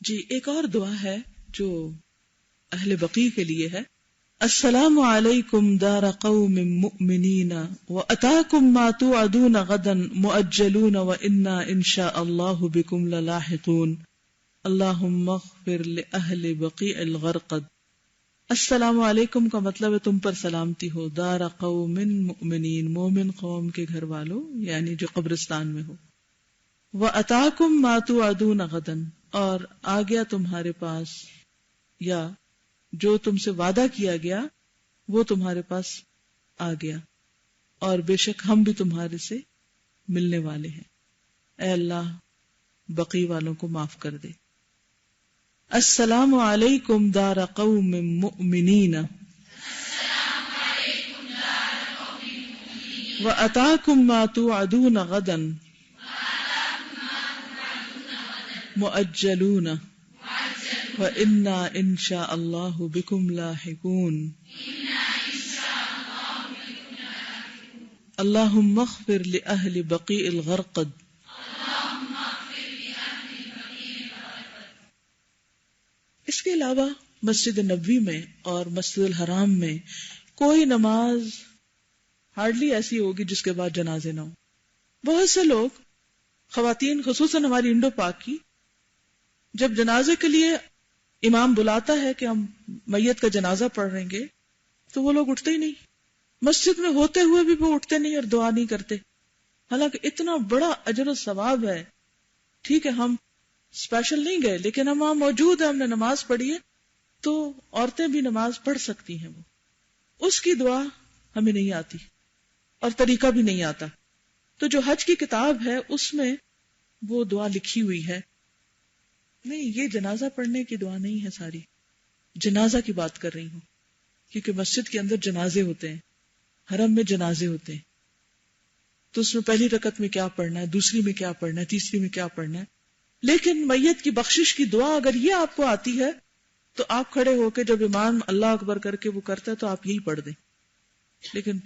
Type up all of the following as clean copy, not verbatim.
جی ایک اور دعا ہے جو اہل بقیع کے لیے ہے. السلام علیکم دار قوم مؤمنین واتاکم ما توعدون غدا مؤجلون وانا ان شاء اللہ بکم للاحقون اللہم اغفر لأہل بقیع الغرقد. السلام علیکم کا مطلب ہے تم پر سلامتی ہو، دار قوم مؤمنین مومن قوم کے گھر والوں یعنی جو قبرستان میں ہو. واتاکم ما توعدون غدا اور آ گیا تمہارے پاس یا جو تم سے وعدہ کیا گیا وہ تمہارے پاس آ گیا، اور بے شک ہم بھی تمہارے سے ملنے والے ہیں. اے اللہ بقیع والوں کو معاف کر دے. السلام علیکم دار قوم مؤمنین واتاکم ما توعدون غدا مؤجلون وَإِنَّا إِن شَاءَ اللَّهُ بِكُمْ لَاحِقُونَ. اللہم اغفر لأہل بقیع الغرقد. اس کے علاوہ مسجد نبوی میں اور مسجد الحرام میں کوئی نماز ہارڈلی ایسی ہوگی جس کے بعد جنازے نہ ہو. بہت سے لوگ، خواتین خصوصاً ہماری انڈو پاک کی، جب جنازے کے لیے امام بلاتا ہے کہ ہم میت کا جنازہ پڑھیں گے تو وہ لوگ اٹھتے ہی نہیں. مسجد میں ہوتے ہوئے بھی وہ اٹھتے نہیں اور دعا نہیں کرتے، حالانکہ اتنا بڑا اجر و ثواب ہے. ٹھیک ہے ہم اسپیشل نہیں گئے لیکن ہم وہاں موجود ہیں، ہم نے نماز پڑھی ہے، تو عورتیں بھی نماز پڑھ سکتی ہیں. وہ اس کی دعا ہمیں نہیں آتی اور طریقہ بھی نہیں آتا. تو جو حج کی کتاب ہے اس میں وہ دعا لکھی ہوئی ہے. نہیں، یہ جنازہ پڑھنے کی دعا نہیں ہے، ساری جنازہ کی بات کر رہی ہوں، کیونکہ مسجد کے اندر جنازے ہوتے ہیں، حرم میں جنازے ہوتے ہیں. تو اس میں پہلی رکعت میں کیا پڑھنا ہے، دوسری میں کیا پڑھنا ہے، تیسری میں کیا پڑھنا ہے. لیکن میت کی بخشش کی دعا اگر یہ آپ کو آتی ہے تو آپ کھڑے ہو کے جب امام اللہ اکبر کر کے وہ کرتا ہے تو آپ یہی پڑھ دیں. لیکن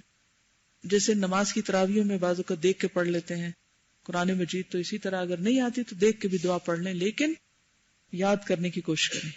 جیسے نماز کی تراویح میں بعض اوقات دیکھ کے پڑھ لیتے ہیں قرآن مجید، تو اسی طرح اگر نہیں آتی تو دیکھ کے بھی دعا پڑھ لیں، لیکن یاد کرنے کی کوشش کریں.